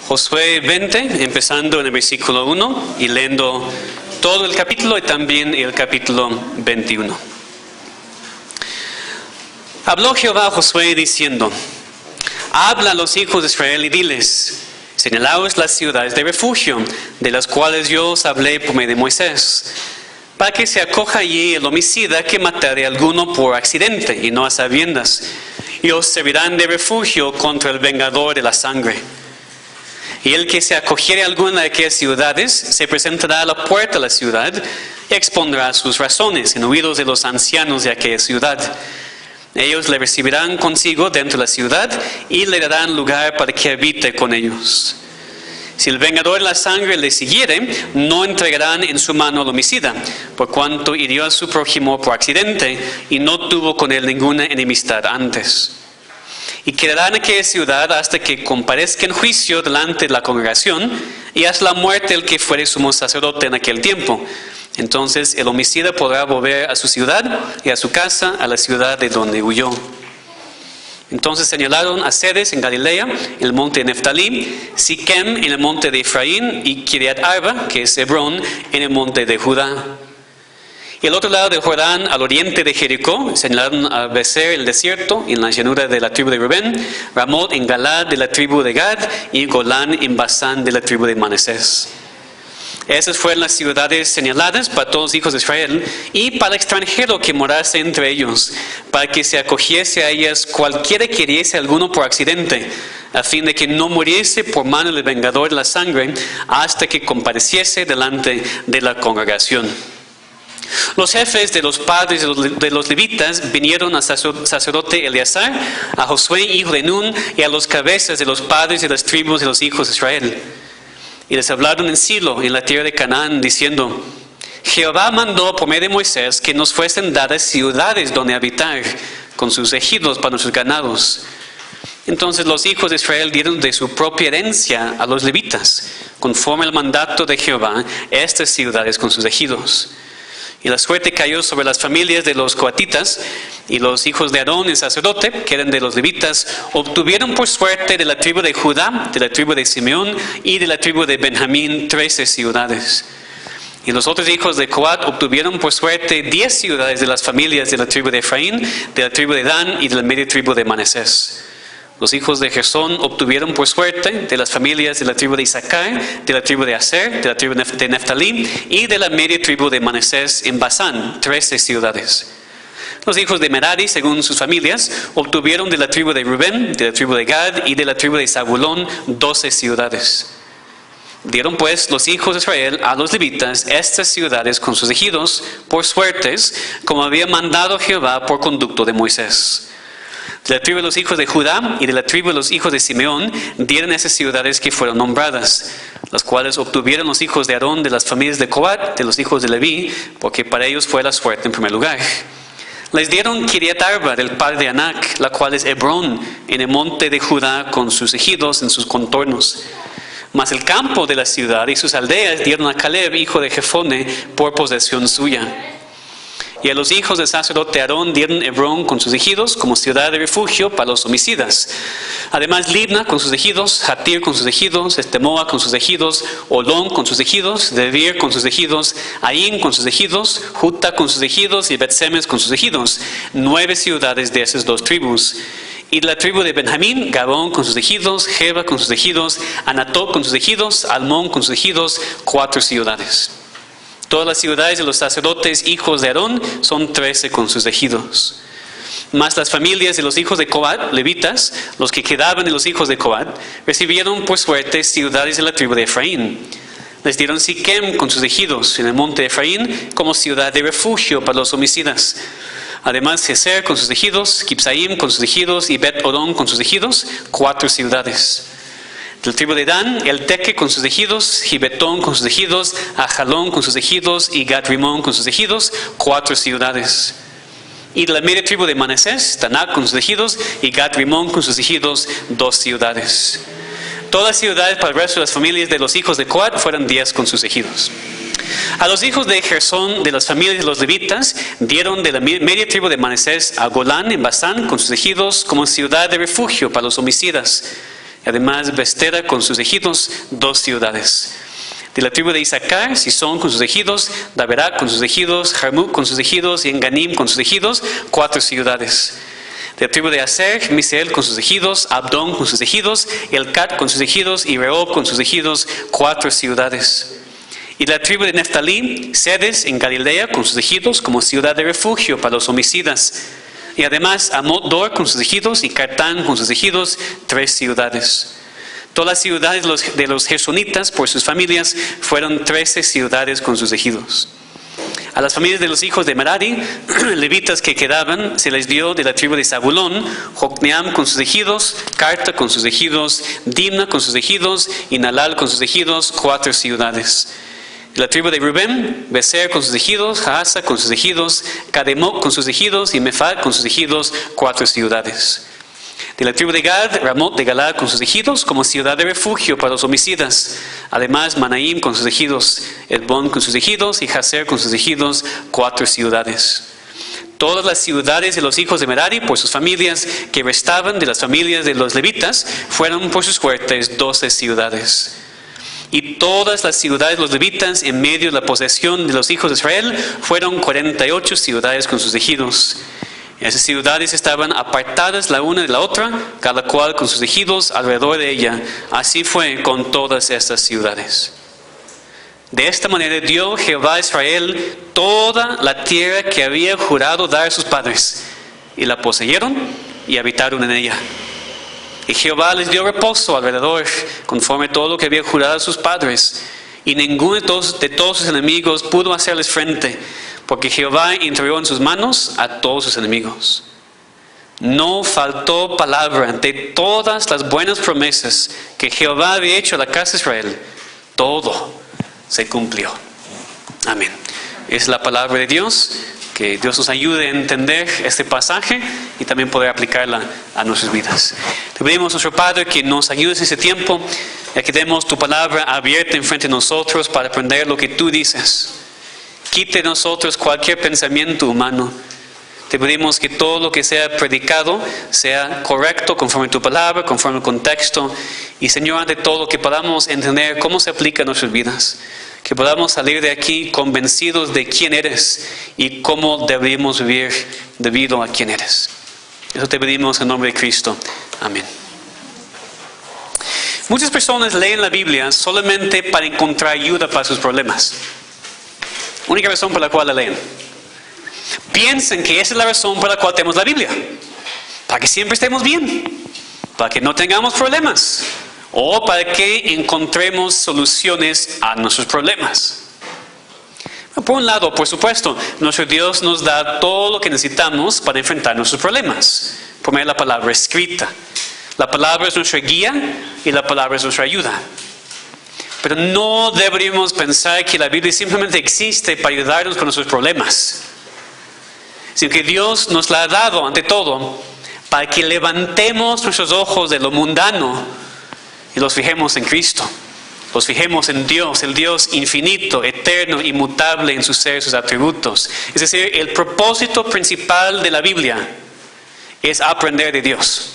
Josué 20, empezando en el versículo 1 y leyendo todo el capítulo y también el capítulo 21. Habló Jehová a Josué diciendo: habla a los hijos de Israel y diles: señalaos las ciudades de refugio, de las cuales yo os hablé por medio de Moisés, para que se acoja allí el homicida que matare a alguno por accidente y no a sabiendas, y os servirán de refugio contra el vengador de la sangre. Y el que se acogiere a alguna de aquellas ciudades se presentará a la puerta de la ciudad y expondrá sus razones en oídos de los ancianos de aquella ciudad. Ellos le recibirán consigo dentro de la ciudad y le darán lugar para que habite con ellos. Si el vengador de la sangre le siguiere, no entregarán en su mano al homicida, por cuanto hirió a su prójimo por accidente y no tuvo con él ninguna enemistad antes. Y quedará en aquella ciudad hasta que comparezca en juicio delante de la congregación y hasta la muerte del que fuere sumo sacerdote en aquel tiempo. Entonces el homicida podrá volver a su ciudad y a su casa, a la ciudad de donde huyó. Entonces señalaron a Cedes en Galilea, en el monte de Neftalí, Siquem en el monte de Efraín y Kiriat Arba, que es Hebrón, en el monte de Judá. Y al otro lado del Jordán, al oriente de Jericó, señalaron a Becer el desierto, en la llanura de la tribu de Rubén, Ramot en Galad de la tribu de Gad y Golán en Basán de la tribu de Manasés. Esas fueron las ciudades señaladas para todos los hijos de Israel y para el extranjero que morase entre ellos, para que se acogiese a ellas cualquiera que hiriese a alguno por accidente, a fin de que no muriese por mano del vengador de la sangre hasta que compareciese delante de la congregación. Los jefes de los padres de los levitas vinieron al sacerdote Eleazar, a Josué hijo de Nun y a los cabezas de los padres de las tribus de los hijos de Israel. Y les hablaron en Silo, en la tierra de Canaán, diciendo: Jehová mandó por medio de Moisés que nos fuesen dadas ciudades donde habitar, con sus ejidos para nuestros ganados. Entonces los hijos de Israel dieron de su propia herencia a los levitas, conforme al mandato de Jehová, estas ciudades con sus ejidos. Y la suerte cayó sobre las familias de los coatitas, y los hijos de Aarón, el sacerdote, que eran de los levitas, obtuvieron por suerte de la tribu de Judá, de la tribu de Simeón y de la tribu de Benjamín 13 ciudades. Y los otros hijos de Coat obtuvieron por suerte 10 ciudades de las familias de la tribu de Efraín, de la tribu de Dan y de la media tribu de Manasés. Los hijos de Gersón obtuvieron por suerte de las familias de la tribu de Isaacar, de la tribu de Aser, de la tribu de Neftalí y de la media tribu de Manasés en Basán, 13 ciudades. Los hijos de Merari, según sus familias, obtuvieron de la tribu de Rubén, de la tribu de Gad y de la tribu de Zabulón 12 ciudades. Dieron pues los hijos de Israel a los levitas estas ciudades con sus ejidos por suertes, como había mandado Jehová por conducto de Moisés. De la tribu de los hijos de Judá y de la tribu de los hijos de Simeón dieron esas ciudades que fueron nombradas, las cuales obtuvieron los hijos de Aarón de las familias de Coat, de los hijos de Leví, porque para ellos fue la suerte en primer lugar. Les dieron Kiriat Arba del padre de Anac, la cual es Hebrón, en el monte de Judá con sus ejidos en sus contornos. Mas el campo de la ciudad y sus aldeas dieron a Caleb, hijo de Jefone, por posesión suya. Y a los hijos del sacerdote Aarón dieron Hebrón con sus ejidos como ciudad de refugio para los homicidas. Además Libna con sus ejidos, Jatir con sus ejidos, Estemoa con sus ejidos, Olón con sus ejidos, Debir con sus ejidos, Aín con sus ejidos, Juta con sus ejidos y Bet-Semes con sus ejidos. 9 ciudades de esas 2 tribus. Y de la tribu de Benjamín, Gabón con sus ejidos, Geba con sus ejidos, Anatot con sus ejidos, Almón con sus ejidos, 4 ciudades. Todas las ciudades de los sacerdotes hijos de Aarón son 13 con sus ejidos. Mas las familias de los hijos de Coat, levitas, los que quedaban de los hijos de Coat, recibieron por suerte ciudades de la tribu de Efraín. Les dieron Siquem con sus ejidos en el monte de Efraín como ciudad de refugio para los homicidas. Además Geser con sus ejidos, Kipsaim con sus ejidos y Bet-Orón con sus ejidos, 4 ciudades. De la tribu de Dan, el Teque con sus ejidos, Gibetón con sus ejidos, Ajalón con sus ejidos y Gat-Rimón con sus ejidos, 4 ciudades. Y de la media tribu de Manasés, Tanak con sus ejidos y Gat-Rimón con sus ejidos, 2 ciudades. Todas las ciudades para el resto de las familias de los hijos de Coat fueron 10 con sus ejidos. A los hijos de Gersón, de las familias de los levitas, dieron de la media tribu de Manasés a Golán en Basán con sus ejidos como ciudad de refugio para los homicidas. Además, Bestera con sus ejidos, 2 ciudades. De la tribu de Isaacar, Sison con sus ejidos, Daberá con sus ejidos, Jarmuk con sus ejidos y Enganim con sus ejidos, 4 ciudades. De la tribu de Aser, Misael con sus ejidos, Abdón con sus ejidos, Elcat con sus ejidos y Rehob con sus ejidos, 4 ciudades. Y de la tribu de Neftalí, Sedes en Galilea con sus ejidos como ciudad de refugio para los homicidas. Y además Amot-Dor con sus ejidos y Cartán con sus ejidos, 3 ciudades. Todas las ciudades de los gersonitas por sus familias fueron 13 ciudades con sus ejidos. A las familias de los hijos de Merari, levitas que quedaban, se les dio de la tribu de Zabulón, Jocneam con sus ejidos, Carta con sus ejidos, Dimna con sus ejidos y Nalal con sus ejidos, 4 ciudades. De la tribu de Rubén, Beser con sus ejidos, Jaasa con sus ejidos, Cademoc con sus ejidos y Mephad con sus ejidos, 4 ciudades. De la tribu de Gad, Ramot de Galad con sus ejidos como ciudad de refugio para los homicidas. Además, Manaim con sus ejidos, Edbón con sus ejidos y Jaser con sus ejidos, 4 ciudades. Todas las ciudades de los hijos de Merari por sus familias que restaban de las familias de los levitas fueron por sus fuertes 12 ciudades. Y todas las ciudades de los levitas en medio de la posesión de los hijos de Israel fueron 48 ciudades con sus ejidos. Esas ciudades estaban apartadas la una de la otra, cada cual con sus ejidos alrededor de ella. Así fue con todas estas ciudades. De esta manera dio Jehová a Israel toda la tierra que había jurado dar a sus padres, y la poseyeron y habitaron en ella. Y Jehová les dio reposo alrededor, conforme a todo lo que había jurado a sus padres, y ninguno de todos sus enemigos pudo hacerles frente, porque Jehová entregó en sus manos a todos sus enemigos. No faltó palabra de todas las buenas promesas que Jehová había hecho a la casa de Israel. Todo se cumplió. Amén. Es la palabra de Dios. Que Dios nos ayude a entender este pasaje y también poder aplicarla a nuestras vidas. Te pedimos, nuestro Padre, que nos ayudes en este tiempo, ya que demos tu palabra abierta enfrente de nosotros para aprender lo que tú dices. Quite de nosotros cualquier pensamiento humano. Te pedimos que todo lo que sea predicado sea correcto conforme a tu palabra, conforme al contexto. Y Señor, ante todo, que podamos entender cómo se aplica a nuestras vidas. Que podamos salir de aquí convencidos de quién eres y cómo debemos vivir debido a quién eres. Eso te pedimos en nombre de Cristo. Amén. Muchas personas leen la Biblia solamente para encontrar ayuda para sus problemas. Única razón por la cual la leen. Piensan que esa es la razón por la cual tenemos la Biblia. Para que siempre estemos bien. Para que no tengamos problemas. O para que encontremos soluciones a nuestros problemas. Por un lado, por supuesto, nuestro Dios nos da todo lo que necesitamos para enfrentar nuestros problemas. Por medio de la palabra escrita. La palabra es nuestra guía y la palabra es nuestra ayuda. Pero no deberíamos pensar que la Biblia simplemente existe para ayudarnos con nuestros problemas. Sino que Dios nos la ha dado, ante todo, para que levantemos nuestros ojos de lo mundano y los fijemos en Cristo. Los fijemos en Dios, el Dios infinito, eterno, inmutable en sus seres, sus atributos. Es decir, el propósito principal de la Biblia es aprender de Dios.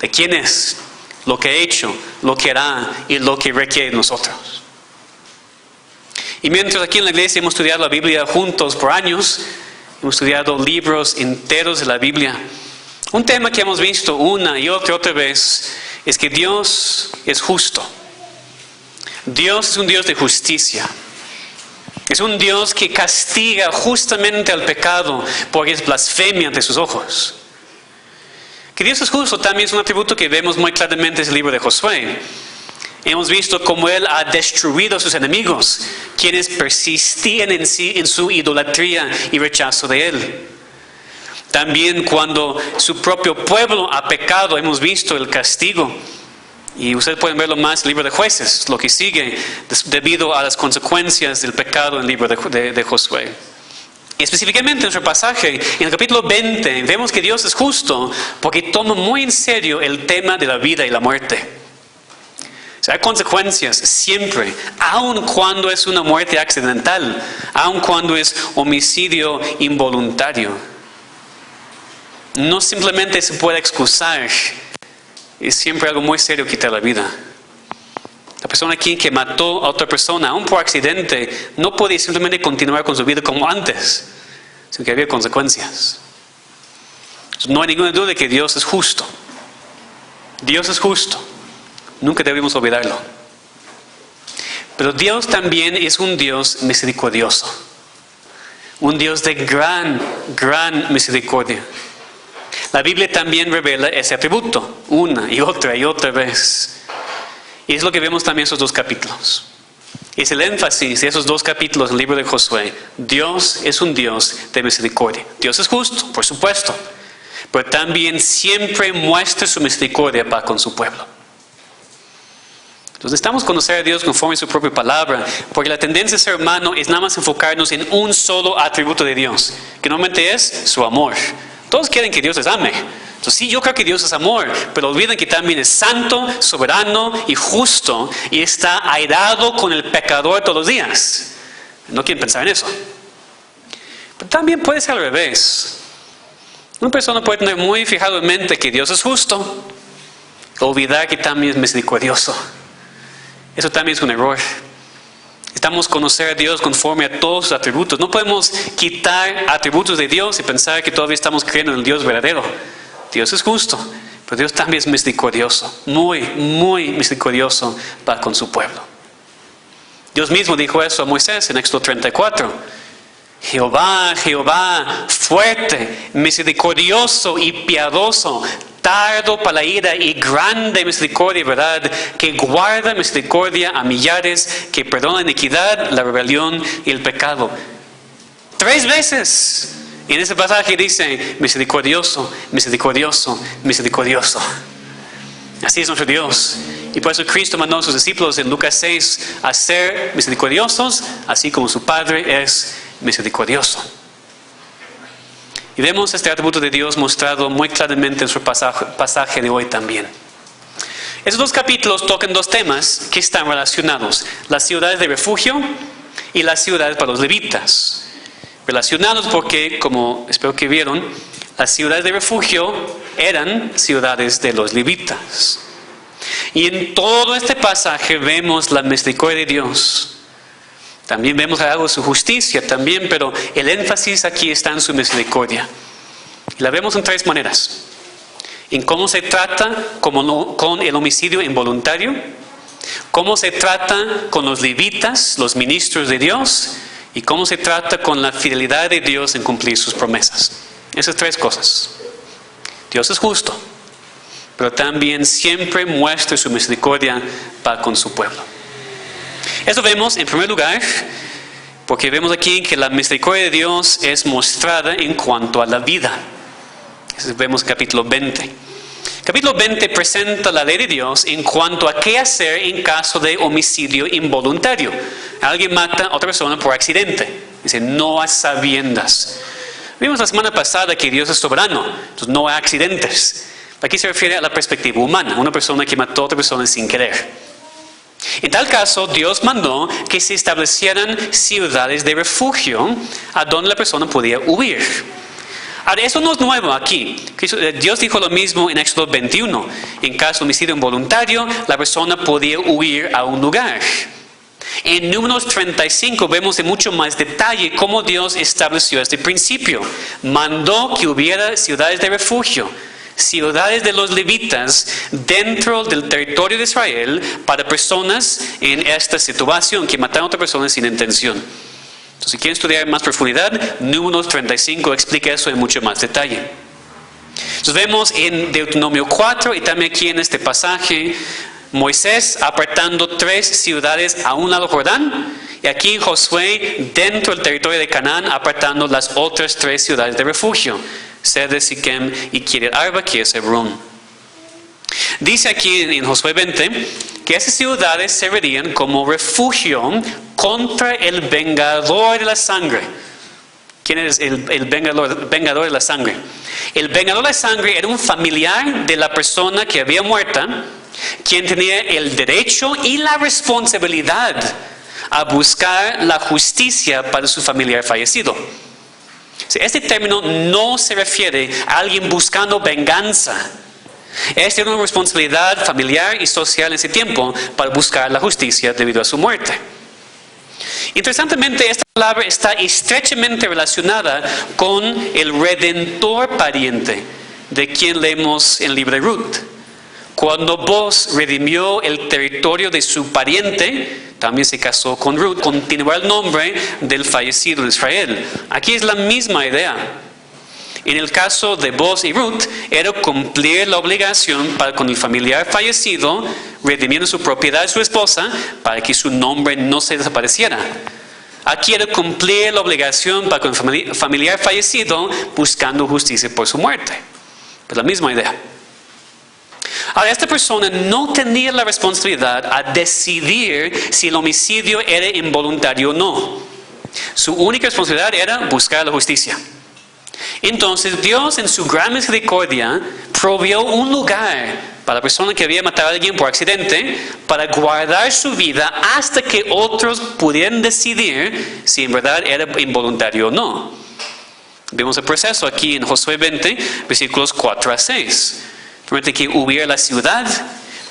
De quién es, lo que ha hecho, lo que hará y lo que requiere de nosotros. Y mientras aquí en la iglesia hemos estudiado la Biblia juntos por años, hemos estudiado libros enteros de la Biblia, un tema que hemos visto una y otra vez es que Dios es justo. Dios es un Dios de justicia. Es un Dios que castiga justamente al pecado porque es blasfemia ante sus ojos. Que Dios es justo también es un atributo que vemos muy claramente en el libro de Josué. Hemos visto cómo Él ha destruido a sus enemigos, quienes persistían en su idolatría y rechazo de Él. También cuando su propio pueblo ha pecado, hemos visto el castigo. Y ustedes pueden verlo más en el libro de Jueces, lo que sigue debido a las consecuencias del pecado en el libro de Josué. Específicamente en nuestro pasaje, en el capítulo 20, vemos que Dios es justo porque toma muy en serio el tema de la vida y la muerte. O sea, hay consecuencias siempre, aun cuando es una muerte accidental, aun cuando es homicidio involuntario. No simplemente se puede excusar es siempre algo muy serio quitar la vida. La persona aquí que mató a otra persona, aún por accidente, no podía simplemente continuar con su vida como antes, sino que había consecuencias. No hay ninguna duda de que Dios es justo. Dios es justo. Nunca debemos olvidarlo. Pero Dios también es un Dios misericordioso. Un Dios de gran misericordia. La Biblia también revela ese atributo una y otra vez. Y es lo que vemos también en esos 2 capítulos. Es el énfasis de esos 2 capítulos del libro de Josué. Dios es un Dios de misericordia. Dios es justo, por supuesto. Pero también siempre muestra su misericordia para con su pueblo. Entonces necesitamos conocer a Dios conforme a su propia palabra, porque la tendencia, ser humano, es nada más enfocarnos en un solo atributo de Dios, que normalmente es su amor. Todos quieren que Dios les ame. Entonces sí, yo creo que Dios es amor, pero olviden que también es santo, soberano y justo, y está airado con el pecador todos los días. No quieren pensar en eso. Pero también puede ser al revés. Una persona puede tener muy fijado en mente que Dios es justo, olvidar que también es misericordioso. Eso también es un error. Necesitamos conocer a Dios conforme a todos sus atributos. No podemos quitar atributos de Dios y pensar que todavía estamos creyendo en el Dios verdadero. Dios es justo, pero Dios también es misericordioso, muy misericordioso para con su pueblo. Dios mismo dijo eso a Moisés en Éxodo 34. Jehová, fuerte, misericordioso y piadoso, tardo para la ira y grande misericordia, ¿verdad? Que guarda misericordia a millares, que perdona la iniquidad, la rebelión y el pecado. 3 veces en ese pasaje dice misericordioso, misericordioso, misericordioso. Así es nuestro Dios. Y por eso Cristo mandó a sus discípulos en Lucas 6 a ser misericordiosos, así como su Padre es misericordioso. Y vemos este atributo de Dios mostrado muy claramente en su pasaje de hoy también. Esos 2 capítulos tocan 2 temas que están relacionados: las ciudades de refugio y las ciudades para los levitas. Relacionados porque, como espero que vieron, las ciudades de refugio eran ciudades de los levitas. Y en todo este pasaje vemos la misericordia de Dios. También vemos algo de su justicia también, pero el énfasis aquí está en su misericordia. Y la vemos en 3 maneras. En cómo se trata con el homicidio involuntario, cómo se trata con los levitas, los ministros de Dios, y cómo se trata con la fidelidad de Dios en cumplir sus promesas. Esas 3 cosas. Dios es justo, pero también siempre muestra su misericordia para con su pueblo. Eso vemos en primer lugar, porque vemos aquí que la misericordia de Dios es mostrada en cuanto a la vida. Eso vemos en capítulo 20. Capítulo 20 presenta la ley de Dios en cuanto a qué hacer en caso de homicidio involuntario. Alguien mata a otra persona por accidente. Dice, no a sabiendas. Vimos la semana pasada que Dios es soberano, entonces no hay accidentes. Aquí se refiere a la perspectiva humana, una persona que mató a otra persona sin querer. En tal caso, Dios mandó que se establecieran ciudades de refugio a donde la persona podía huir. Ahora, eso no es nuevo aquí. Dios dijo lo mismo en Éxodo 21. En caso de homicidio involuntario, la persona podía huir a un lugar. En Números 35 vemos en mucho más detalle cómo Dios estableció este principio. Mandó que hubiera ciudades de refugio, ciudades de los levitas dentro del territorio de Israel para personas en esta situación que mataron a otra persona sin intención. Entonces, si quieren estudiar en más profundidad, Números 35 explica eso en mucho más detalle. Entonces vemos en Deuteronomio 4 y también aquí en este pasaje Moisés apartando 3 ciudades a un lado del Jordán, y aquí en Josué dentro del territorio de Canaán apartando las otras 3 ciudades de refugio: Sedes, Siquem y Kiriat Arba, que es Hebrón. Dice aquí en Josué 20 que esas ciudades servirían como refugio contra el vengador de la sangre. ¿Quién es el vengador de la sangre? El vengador de la sangre era un familiar de la persona que había muerta, quien tenía el derecho y la responsabilidad a buscar la justicia para su familiar fallecido. Este término no se refiere a alguien buscando venganza, Esta era una responsabilidad familiar y social en ese tiempo para buscar la justicia debido a su muerte. Interesantemente, esta palabra está estrechamente relacionada con el redentor pariente de quien leemos en el libro de Ruth. Cuando Boaz redimió el territorio de su pariente, también se casó con Ruth, continuó el nombre del fallecido de Israel. Aquí es la misma idea. En el caso de Boaz y Ruth, era cumplir la obligación para con el familiar fallecido, redimiendo su propiedad de su esposa, para que su nombre no se desapareciera. Aquí era cumplir la obligación para con el familiar fallecido, buscando justicia por su muerte. Es la misma idea. Ahora, esta persona no tenía la responsabilidad a decidir si el homicidio era involuntario o no. Su única responsabilidad era buscar la justicia. Entonces Dios, en su gran misericordia, proveyó un lugar para la persona que había matado a alguien por accidente, para guardar su vida hasta que otros pudieran decidir si en verdad era involuntario o no. Vemos el proceso aquí en Josué 20, versículos 4 a 6. Permite que hubiera la ciudad,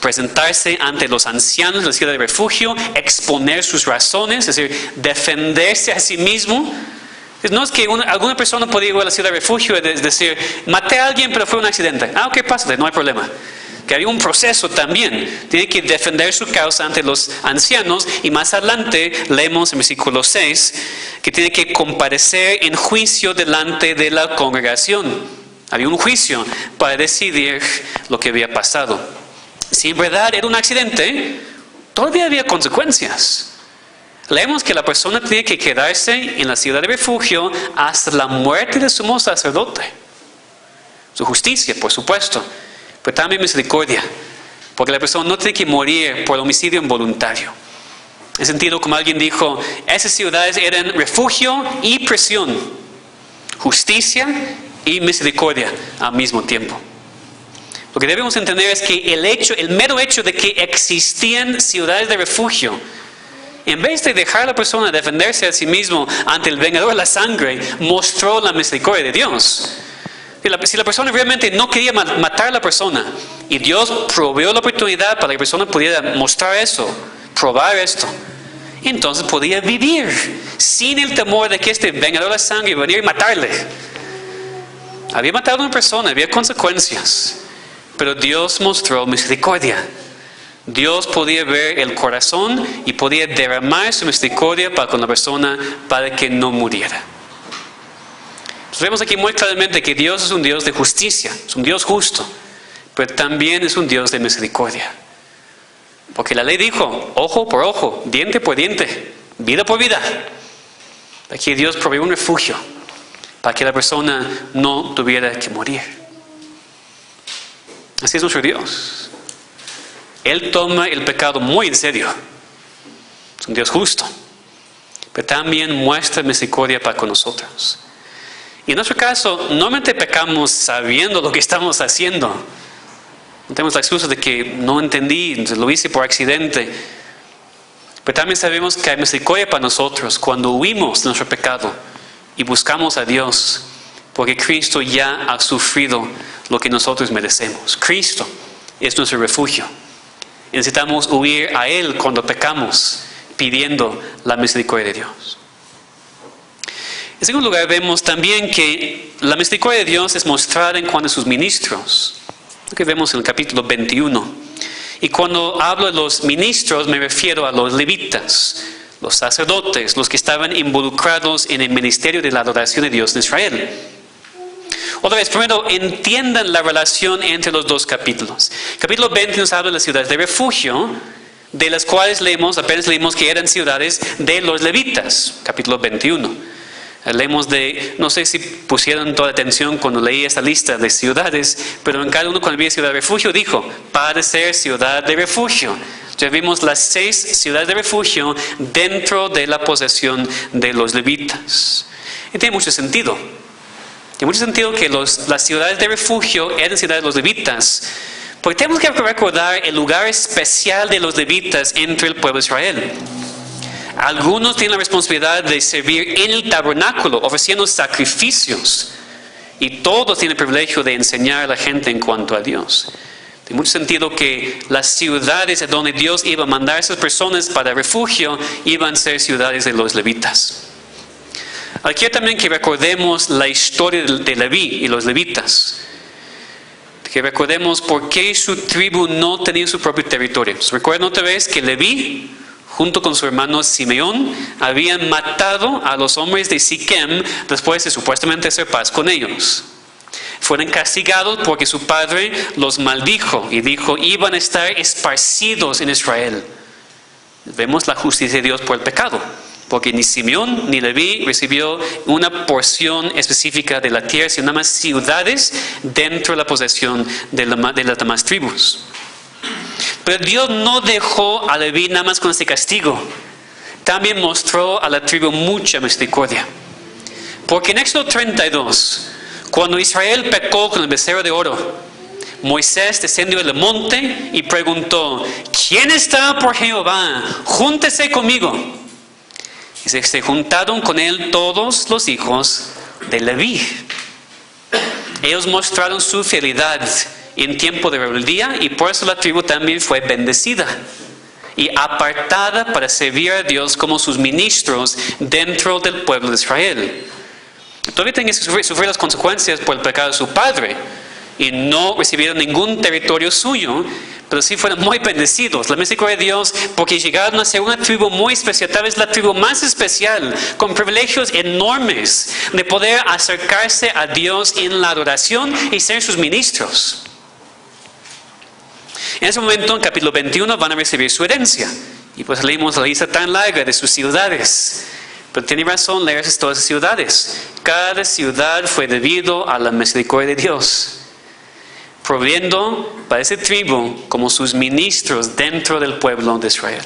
presentarse ante los ancianos de la ciudad de refugio, exponer sus razones, es decir, defenderse a sí mismo. No es que alguna persona podía ir a la ciudad de refugio y decir, maté a alguien pero fue un accidente. Ok, pásate, no hay problema. Que había un proceso también. Tiene que defender su causa ante los ancianos, y más adelante leemos en versículo 6 que tiene que comparecer en juicio delante de la congregación. Había un juicio para decidir lo que había pasado. Si en verdad era un accidente, todavía había consecuencias. Leemos que la persona tiene que quedarse en la ciudad de refugio hasta la muerte de sumo sacerdote. Su justicia, por supuesto, pero también misericordia, porque la persona no tiene que morir por homicidio involuntario. En sentido, como alguien dijo, esas ciudades eran refugio y prisión, justicia y misericordia al mismo tiempo. Lo que debemos entender es que el mero hecho de que existían ciudades de refugio, en vez de dejar a la persona defenderse a sí mismo ante el vengador de la sangre, mostró la misericordia de Dios. Si la persona realmente no quería matar a la persona, y Dios proveyó la oportunidad para que la persona pudiera mostrar eso, probar esto, entonces podía vivir sin el temor de que este vengador de la sangre iba a venir y matarle. Había matado a una persona, había consecuencias, pero Dios mostró misericordia. Dios podía ver el corazón y podía derramar su misericordia para con la persona para que no muriera. Entonces vemos aquí muy claramente que Dios es un Dios de justicia, es un Dios justo, pero también es un Dios de misericordia. Porque la ley dijo, ojo por ojo, diente por diente, vida por vida. Aquí Dios proveyó un refugio para que la persona no tuviera que morir. Así es nuestro Dios. Él toma el pecado muy en serio. Es un Dios justo, pero también muestra misericordia para con nosotros. Y en nuestro caso, normalmente pecamos sabiendo lo que estamos haciendo. No tenemos la excusa de que no entendí, lo hice por accidente. Pero también sabemos que hay misericordia para nosotros cuando huimos de nuestro pecado y buscamos a Dios, porque Cristo ya ha sufrido lo que nosotros merecemos. Cristo es nuestro refugio. Necesitamos huir a Él cuando pecamos, pidiendo la misericordia de Dios. En segundo lugar, vemos también que la misericordia de Dios es mostrada en cuanto a sus ministros. Lo que vemos en el capítulo 21. Y cuando hablo de los ministros, me refiero a los levitas, los sacerdotes, los que estaban involucrados en el ministerio de la adoración de Dios en Israel. Otra vez, primero, entiendan la relación entre los dos capítulos. Capítulo 20 nos habla de las ciudades de refugio, de las cuales apenas leímos que eran ciudades de los levitas. Capítulo 21. Leemos no sé si pusieron toda atención cuando leí esta lista de ciudades, pero en cada uno cuando había ciudad de refugio dijo, para ser ciudad de refugio. Ya vimos las 6 ciudades de refugio dentro de la posesión de los levitas. Y tiene mucho sentido. Tiene mucho sentido que las ciudades de refugio eran ciudades de los levitas, porque tenemos que recordar el lugar especial de los levitas entre el pueblo de Israel. Algunos tienen la responsabilidad de servir en el tabernáculo, ofreciendo sacrificios, y todos tienen el privilegio de enseñar a la gente en cuanto a Dios. En mucho sentido que las ciudades a donde Dios iba a mandar a esas personas para refugio iban a ser ciudades de los levitas. Aquí también que recordemos la historia de Leví y los levitas. Que recordemos por qué su tribu no tenía su propio territorio. Recuerden otra vez que Leví, junto con su hermano Simeón, habían matado a los hombres de Siquem después de supuestamente hacer paz con ellos. Fueron castigados porque su padre los maldijo y dijo, iban a estar esparcidos en Israel. Vemos la justicia de Dios por el pecado. Porque ni Simeón ni Leví recibió una porción específica de la tierra, sino nada más ciudades dentro de la posesión de las demás tribus. Pero Dios no dejó a Leví nada más con este castigo. También mostró a la tribu mucha misericordia. Porque en Éxodo 32, cuando Israel pecó con el becerro de oro, Moisés descendió del monte y preguntó, ¿quién está por Jehová? Júntese conmigo. Y se juntaron con él todos los hijos de Leví. Ellos mostraron su fidelidad en tiempo de rebeldía y por eso la tribu también fue bendecida y apartada para servir a Dios como sus ministros dentro del pueblo de Israel. Todavía tienen que sufrir las consecuencias por el pecado de su padre y no recibieron ningún territorio suyo, pero sí fueron muy bendecidos. La misericordia de Dios, porque llegaron a ser una tribu muy especial, tal vez la tribu más especial, con privilegios enormes de poder acercarse a Dios en la adoración y ser sus ministros. En ese momento, en capítulo 21, van a recibir su herencia. Y pues leímos la lista tan larga de sus ciudades. Pero tiene razón leer todas esas ciudades. Cada ciudad fue debido a la misericordia de Dios, proveyendo para esa tribu como sus ministros dentro del pueblo de Israel.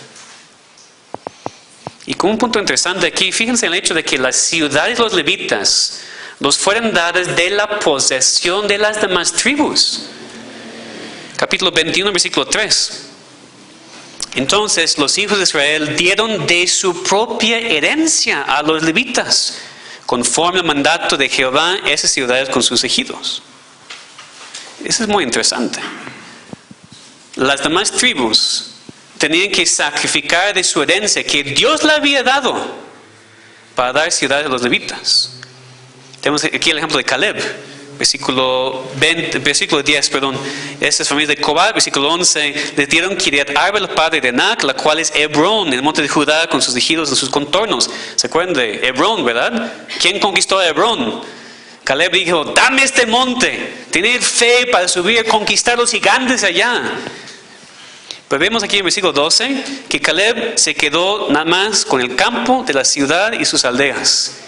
Y con un punto interesante aquí, fíjense en el hecho de que las ciudades de los levitas los fueron dadas de la posesión de las demás tribus. Capítulo 21, versículo 3. Entonces los hijos de Israel dieron de su propia herencia a los levitas, conforme al mandato de Jehová, esas ciudades con sus ejidos. Eso es muy interesante. Las demás tribus tenían que sacrificar de su herencia que Dios le había dado para dar ciudades a los levitas. Tenemos aquí el ejemplo de Caleb, versículo 10, Estas familias de Cobal, versículo 11, les dieron Kiriat Arba al padre de Anac, la cual es Hebrón, en el monte de Judá, con sus ejidos y sus contornos. ¿Se acuerdan de Hebrón, verdad? ¿Quién conquistó a Hebrón? Caleb dijo, dame este monte, tened fe para subir a conquistar los gigantes allá. Pero vemos aquí en el versículo 12 que Caleb se quedó nada más con el campo de la ciudad y sus aldeas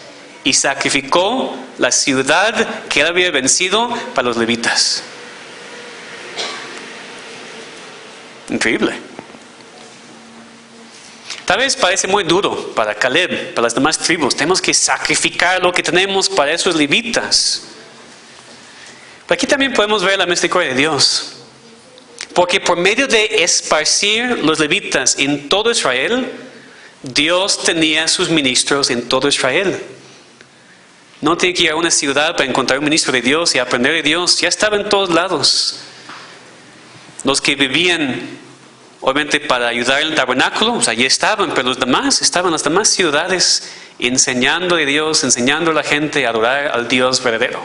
y sacrificó la ciudad que él había vencido para los levitas. Increíble. Tal vez parece muy duro para Caleb, para las demás tribus. Tenemos que sacrificar lo que tenemos para esos levitas. Pero aquí también podemos ver la misericordia de Dios. Porque por medio de esparcir los levitas en todo Israel, Dios tenía sus ministros en todo Israel. No tenía que ir a una ciudad para encontrar un ministro de Dios y aprender de Dios. Ya estaba en todos lados. Los que vivían obviamente para ayudar en el tabernáculo, pues allí estaban, pero los demás estaban en las demás ciudades enseñando de Dios, enseñando a la gente a adorar al Dios verdadero.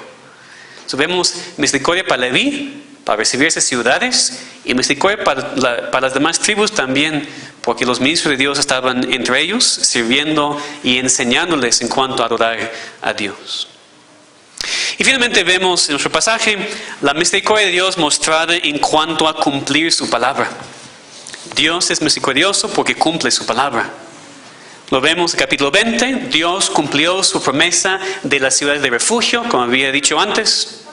Entonces vemos misericordia para Leví, para recibir esas ciudades, y misericordia para las demás tribus también, porque los ministros de Dios estaban entre ellos, sirviendo y enseñándoles en cuanto a adorar a Dios. Y finalmente vemos en nuestro pasaje la misericordia de Dios mostrada en cuanto a cumplir su palabra. Dios es misericordioso porque cumple su palabra. Lo vemos en capítulo 20. Dios cumplió su promesa de las ciudades de refugio, como había dicho antes.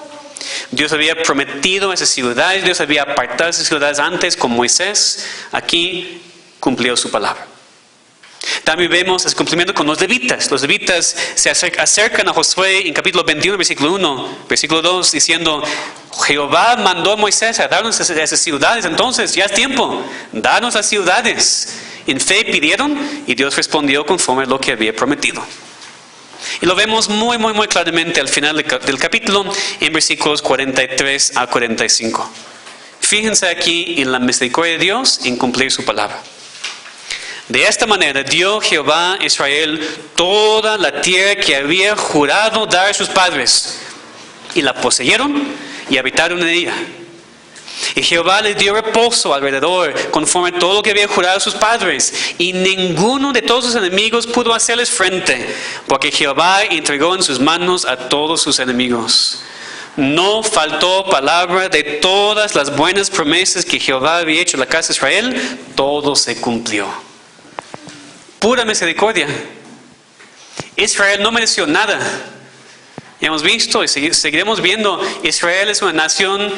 Dios había prometido esas ciudades, Dios había apartado esas ciudades antes con Moisés. Aquí cumplió su palabra. También vemos el cumplimiento con los levitas. Los levitas se acercan a Josué en capítulo 21, versículo 1, versículo 2, diciendo: Jehová mandó a Moisés a darnos esas ciudades, entonces ya es tiempo, danos las ciudades. En fe pidieron y Dios respondió conforme a lo que había prometido. Y lo vemos muy claramente al final del capítulo, en versículos 43 a 45. Fíjense aquí en la misericordia de Dios en cumplir su palabra. De esta manera dio Jehová a Israel toda la tierra que había jurado dar a sus padres, y la poseyeron y habitaron en ella. Y Jehová les dio reposo alrededor, conforme a todo lo que había jurado a sus padres, y ninguno de todos sus enemigos pudo hacerles frente, porque Jehová entregó en sus manos a todos sus enemigos. No faltó palabra de todas las buenas promesas que Jehová había hecho a la casa de Israel, todo se cumplió. Pura misericordia. Israel no mereció nada. Ya hemos visto y seguiremos viendo, Israel es una nación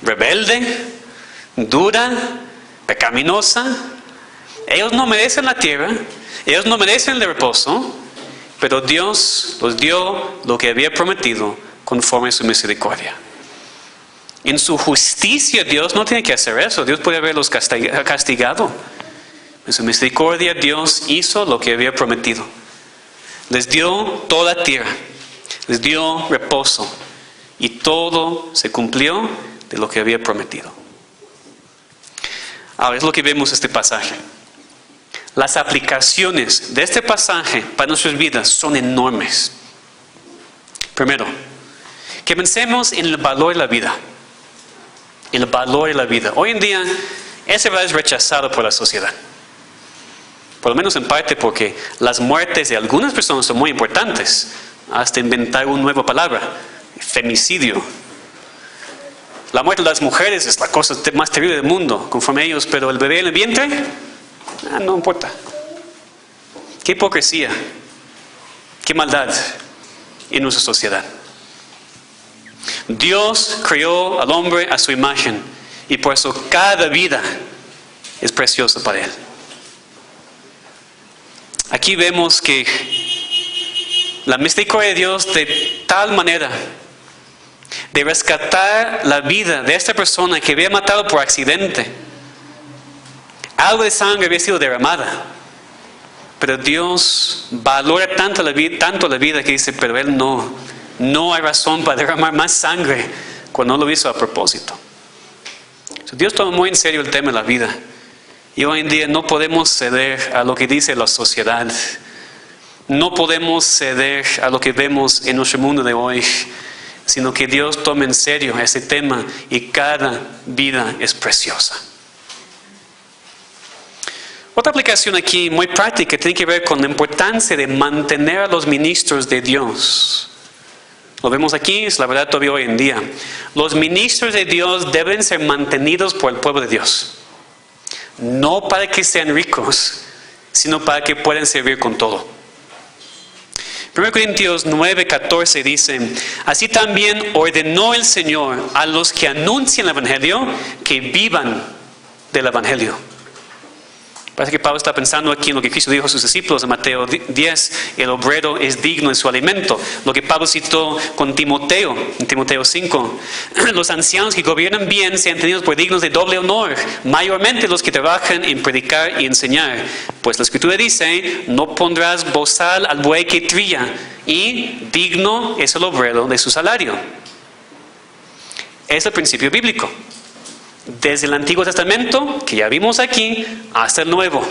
rebelde, dura, pecaminosa. Ellos no merecen la tierra, ellos no merecen el reposo, pero Dios los dio lo que había prometido conforme a su misericordia. En su justicia Dios no tiene que hacer eso. Dios puede haberlos castigado. En su misericordia Dios hizo lo que había prometido. Les dio toda la tierra, les dio reposo, y todo se cumplió de lo que había prometido. Ahora es lo que vemos en este pasaje. Las aplicaciones de este pasaje para nuestras vidas son enormes. Primero, que pensemos en el valor de la vida. El valor de la vida. Hoy en día, ese valor es rechazado por la sociedad. Por lo menos en parte porque las muertes de algunas personas son muy importantes. Hasta inventar una nueva palabra, femicidio. La muerte de las mujeres es la cosa más terrible del mundo, conforme a ellos, pero el bebé en el vientre, no importa. Qué hipocresía, qué maldad en nuestra sociedad. Dios creó al hombre a su imagen, y por eso cada vida es preciosa para él. Aquí vemos que la misericordia de Dios de tal manera de rescatar la vida de esta persona que había matado por accidente. Algo de sangre había sido derramada, pero Dios valora tanto la vida que dice, pero Él no hay razón para derramar más sangre cuando no lo hizo a propósito. Dios toma muy en serio el tema de la vida. Y hoy en día no podemos ceder a lo que dice la sociedad. No podemos ceder a lo que vemos en nuestro mundo de hoy, sino que Dios tome en serio ese tema, y cada vida es preciosa. Otra aplicación aquí muy práctica tiene que ver con la importancia de mantener a los ministros de Dios. Lo vemos aquí, es la verdad todavía hoy en día. Los ministros de Dios deben ser mantenidos por el pueblo de Dios. No para que sean ricos, sino para que puedan servir con todo. 1 Corintios 9:14 dice, así también ordenó el Señor a los que anuncian el Evangelio que vivan del Evangelio. Parece que Pablo está pensando aquí en lo que Cristo dijo a sus discípulos en Mateo 10, el obrero es digno de su alimento. Lo que Pablo citó con Timoteo, en Timoteo 5. Los ancianos que gobiernan bien sean tenidos por dignos de doble honor, mayormente los que trabajan en predicar y enseñar. Pues la Escritura dice, no pondrás bozal al buey que trilla, y digno es el obrero de su salario. Es el principio bíblico. Desde el Antiguo Testamento, que ya vimos aquí, hasta el Nuevo.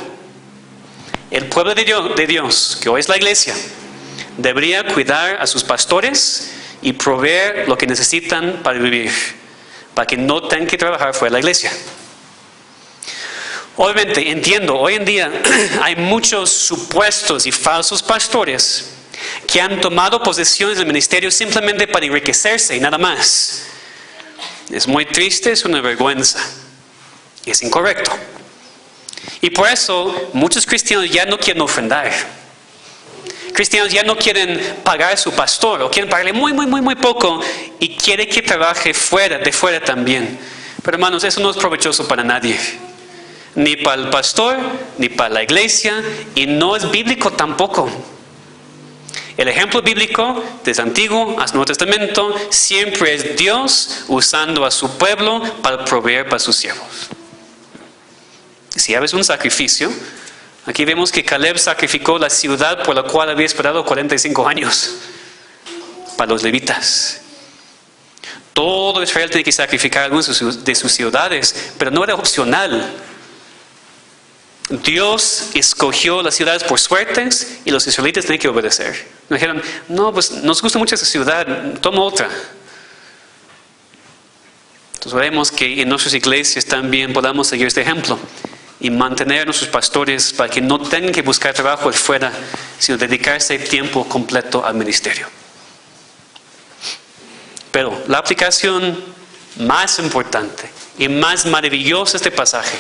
El pueblo de Dios, que hoy es la iglesia, debería cuidar a sus pastores y proveer lo que necesitan para vivir, para que no tengan que trabajar fuera de la iglesia. Obviamente, entiendo, hoy en día hay muchos supuestos y falsos pastores que han tomado posesiones del ministerio simplemente para enriquecerse y nada más. Es muy triste, es una vergüenza. Es incorrecto. Y por eso muchos cristianos ya no quieren ofrendar. Cristianos ya no quieren pagar a su pastor, o quieren pagarle muy poco, y quiere que trabaje de fuera también. Pero hermanos, eso no es provechoso para nadie. Ni para el pastor, ni para la iglesia, y no es bíblico tampoco. El ejemplo bíblico, desde Antiguo hasta Nuevo Testamento, siempre es Dios usando a su pueblo para proveer para sus siervos. Si habes un sacrificio, aquí vemos que Caleb sacrificó la ciudad por la cual había esperado 45 años para los levitas. todo Israel tenía que sacrificar algunas de sus ciudades, pero no era opcional. Dios escogió las ciudades por suertes y los israelitas tenían que obedecer. No dijeron, no, pues nos gusta mucho esa ciudad, toma otra. Entonces oremos que en nuestras iglesias también podamos seguir este ejemplo y mantener a nuestros pastores para que no tengan que buscar trabajo afuera, sino dedicarse tiempo completo al ministerio. Pero la aplicación más importante y más maravillosa de este pasaje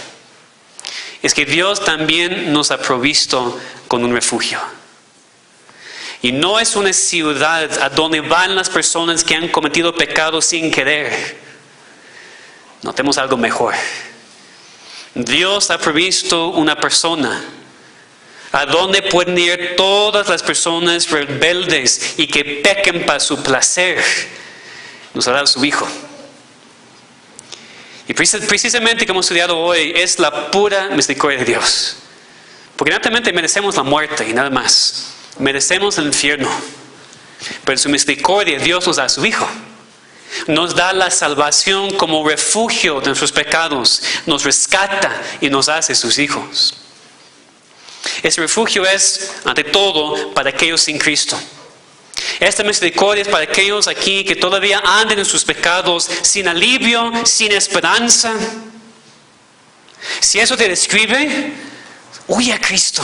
es que Dios también nos ha provisto con un refugio. Y no es una ciudad a donde van las personas que han cometido pecados sin querer. Notemos algo mejor. Dios ha provisto una persona a donde pueden ir todas las personas rebeldes y que pequen para su placer. Nos ha dado su Hijo. Y precisamente como hemos estudiado hoy, es la pura misericordia de Dios. Porque naturalmente merecemos la muerte y nada más. Merecemos el infierno. Pero en su misericordia Dios nos da a su Hijo. Nos da la salvación como refugio de nuestros pecados. Nos rescata y nos hace sus hijos. Ese refugio es, ante todo, para aquellos sin Cristo. Esta misericordia es para aquellos aquí que todavía andan en sus pecados sin alivio, sin esperanza. Si eso te describe, huye a Cristo.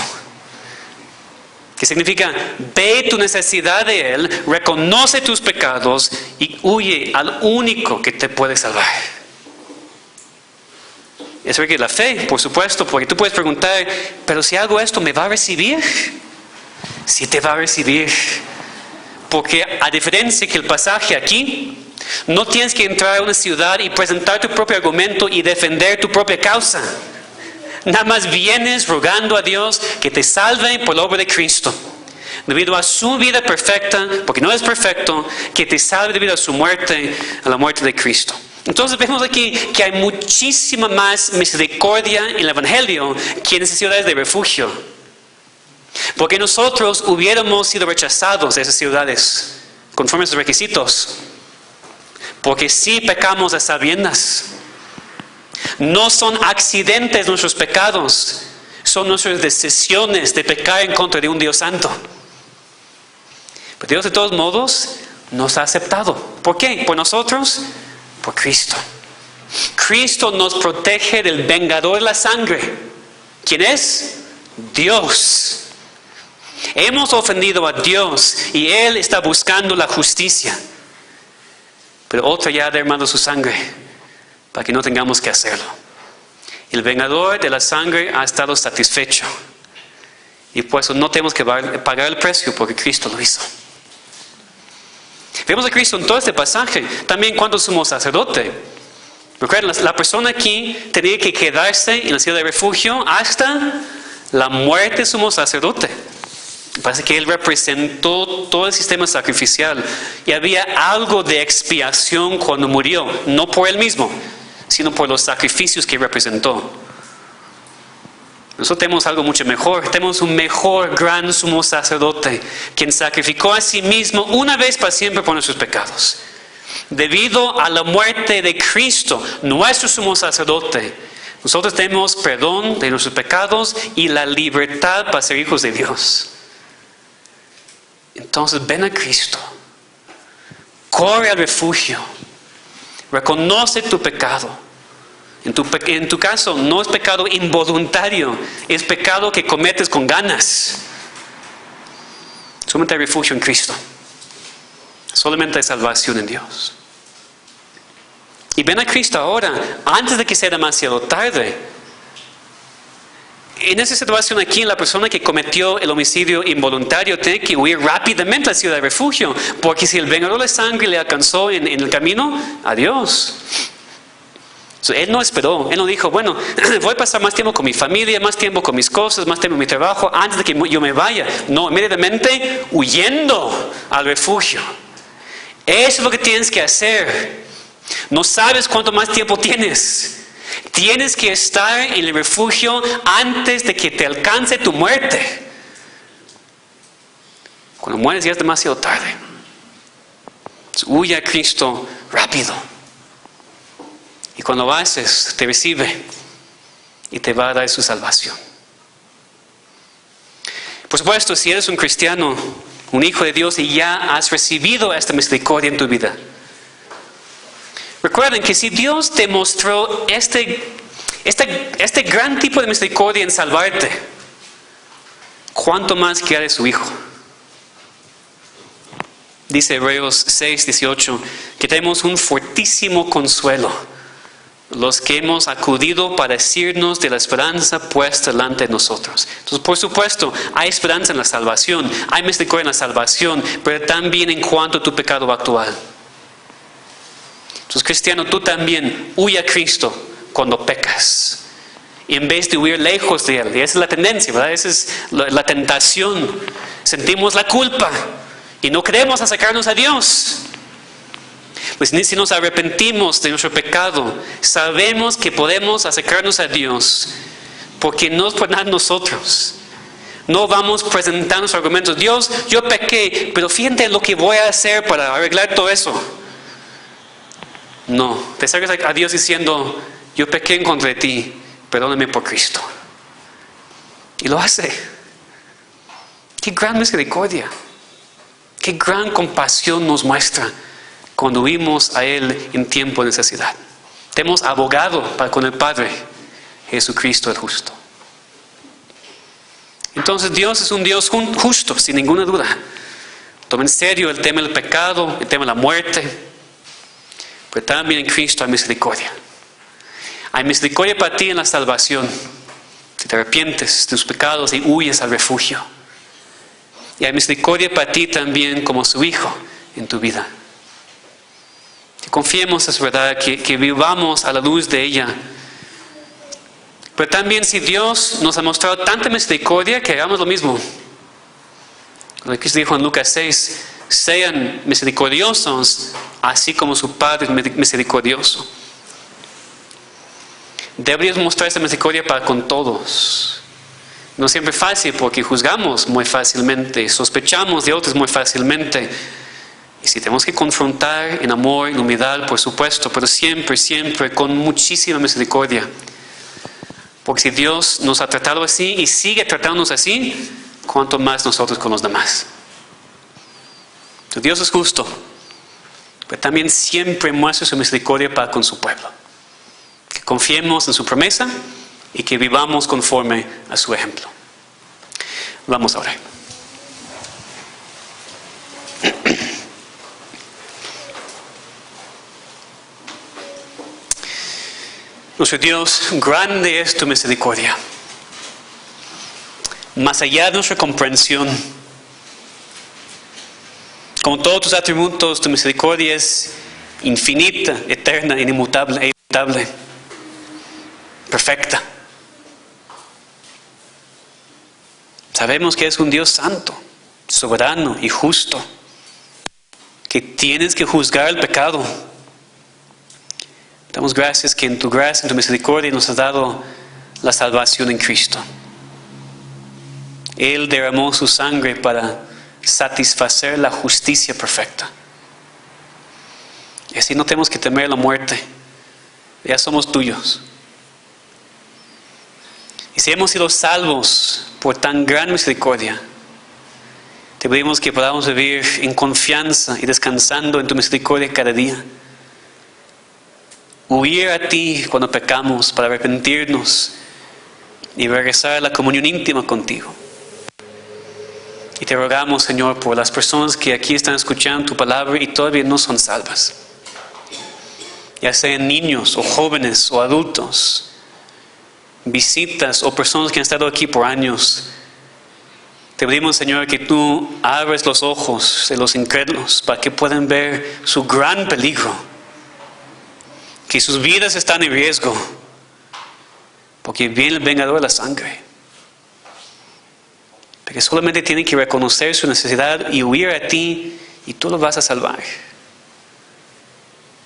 Que significa, ve tu necesidad de Él, reconoce tus pecados y huye al único que te puede salvar. Eso requiere la fe, por supuesto, porque tú puedes preguntar, pero si hago esto, ¿me va a recibir? Sí te va a recibir. Porque a diferencia que el pasaje aquí, no tienes que entrar a una ciudad y presentar tu propio argumento y defender tu propia causa. Nada más vienes rogando a Dios que te salve por la obra de Cristo. Debido a su vida perfecta, porque no es perfecto, que te salve debido a su muerte, a la muerte de Cristo. Entonces vemos aquí que hay muchísima más misericordia en el Evangelio que en necesidades de refugio. Porque nosotros hubiéramos sido rechazados de esas ciudades conforme a sus requisitos. Porque sí pecamos a sabiendas. No son accidentes nuestros pecados, son nuestras decisiones de pecar en contra de un Dios santo. Pero Dios de todos modos nos ha aceptado. ¿Por qué? ¿Por nosotros? Por Cristo. Cristo nos protege del vengador de la sangre. ¿Quién es? Dios. Hemos ofendido a Dios y Él está buscando la justicia. Pero otro ya ha derramado su sangre para que no tengamos que hacerlo. El vengador de la sangre ha estado satisfecho. Y por eso no tenemos que pagar el precio porque Cristo lo hizo. Vemos a Cristo en todo este pasaje. También cuando sumo sacerdote. Recuerden, la persona aquí tenía que quedarse en la ciudad de refugio hasta la muerte del sumo sacerdote. Parece que Él representó todo el sistema sacrificial. Y había algo de expiación cuando murió. No por Él mismo, sino por los sacrificios que representó. Nosotros tenemos algo mucho mejor. Tenemos un mejor gran sumo sacerdote, quien sacrificó a sí mismo una vez para siempre por nuestros pecados. Debido a la muerte de Cristo, nuestro sumo sacerdote, nosotros tenemos perdón de nuestros pecados y la libertad para ser hijos de Dios. Entonces ven a Cristo, corre al refugio, reconoce tu pecado. En tu caso no es pecado involuntario, es pecado que cometes con ganas. Solamente hay refugio en Cristo. Solamente hay salvación en Dios. Y ven a Cristo ahora, antes de que sea demasiado tarde. En esa situación aquí, la persona que cometió el homicidio involuntario tiene que huir rápidamente a la ciudad de refugio. Porque si el vengador de sangre le alcanzó en el camino, adiós. Él no esperó, Él no dijo, bueno, voy a pasar más tiempo con mi familia, más tiempo con mis cosas, más tiempo en mi trabajo, antes de que yo me vaya. No, inmediatamente huyendo al refugio. Eso es lo que tienes que hacer. No sabes cuánto más tiempo tienes. Tienes que estar en el refugio antes de que te alcance tu muerte. Cuando mueres ya es demasiado tarde. Huye a Cristo rápido. Y cuando lo haces, te recibe y te va a dar su salvación. Por supuesto, si eres un cristiano, un hijo de Dios y ya has recibido esta misericordia en tu vida, recuerden que si Dios te mostró este gran tipo de misericordia en salvarte, ¿cuánto más quiere su Hijo? Dice Hebreos 6:18 que tenemos un fuertísimo consuelo, los que hemos acudido para decirnos de la esperanza puesta delante de nosotros. Entonces, por supuesto, hay esperanza en la salvación, hay misericordia en la salvación, pero también en cuanto a tu pecado actual. Entonces, cristiano, tú también huye a Cristo cuando pecas. Y en vez de huir lejos de Él, y esa es la tendencia, ¿verdad? Esa es la tentación. Sentimos la culpa y no queremos acercarnos a Dios. Pues si nos arrepentimos de nuestro pecado, sabemos que podemos acercarnos a Dios, porque no es por nada nosotros. No vamos presentando los argumentos. Dios, yo pequé, pero fíjate lo que voy a hacer para arreglar todo eso. No, te acercas a Dios diciendo, yo pequé en contra de ti, perdóname por Cristo. Y lo hace. Qué gran misericordia. Qué gran compasión nos muestra cuando huimos a Él en tiempo de necesidad. Tenemos abogado con el Padre, Jesucristo el justo. Entonces Dios es un Dios justo, sin ninguna duda. Toma en serio el tema del pecado, el tema de la muerte. Pero también en Cristo hay misericordia. Hay misericordia para ti en la salvación. Si te arrepientes de tus pecados y huyes al refugio. Y hay misericordia para ti también como su Hijo en tu vida. Que confiemos, es verdad, que vivamos a la luz de ella. Pero también si Dios nos ha mostrado tanta misericordia, que hagamos lo mismo. Lo que Cristo dijo en Lucas 6, sean misericordiosos, así como su Padre es misericordioso. Deberíamos mostrar esa misericordia para con todos. No siempre es fácil porque juzgamos muy fácilmente, sospechamos de otros muy fácilmente. Y si tenemos que confrontar en amor, en humildad, por supuesto, pero siempre, siempre con muchísima misericordia. Porque si Dios nos ha tratado así y sigue tratándonos así, ¿cuánto más nosotros con los demás? Entonces, Dios es justo, pero también siempre muestra su misericordia para con su pueblo. Que confiemos en su promesa y que vivamos conforme a su ejemplo. Vamos a orar. Nuestro Dios, grande es tu misericordia. Más allá de nuestra comprensión, como todos tus atributos, tu misericordia es infinita, eterna, inmutable, perfecta. Sabemos que es un Dios santo, soberano y justo, que tienes que juzgar el pecado. Damos gracias que en tu gracia, en tu misericordia nos has dado la salvación en Cristo. Él derramó su sangre para satisfacer la justicia perfecta. Y así no tenemos que temer la muerte. Ya somos tuyos. Y si hemos sido salvos por tan gran misericordia, te pedimos que podamos vivir en confianza y descansando en tu misericordia cada día. Huir a ti cuando pecamos para arrepentirnos y regresar a la comunión íntima contigo. Y te rogamos, Señor, por las personas que aquí están escuchando tu palabra y todavía no son salvas. Ya sean niños o jóvenes o adultos, visitas o personas que han estado aquí por años. Te pedimos, Señor, que tú abres los ojos de los incrédulos para que puedan ver su gran peligro. Que sus vidas están en riesgo. Porque viene el vengador de la sangre. Porque solamente tienen que reconocer su necesidad y huir a ti y tú los vas a salvar.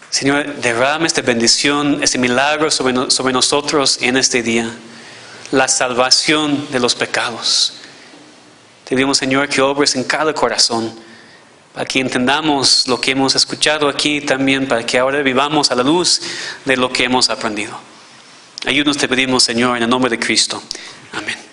Señor, derrama esta bendición, este milagro sobre nosotros en este día. La salvación de los pecados. Te pedimos, Señor, que obres en cada corazón para que entendamos lo que hemos escuchado aquí también, para que ahora vivamos a la luz de lo que hemos aprendido. Ayúdanos, te pedimos, Señor, en el nombre de Cristo. Amén.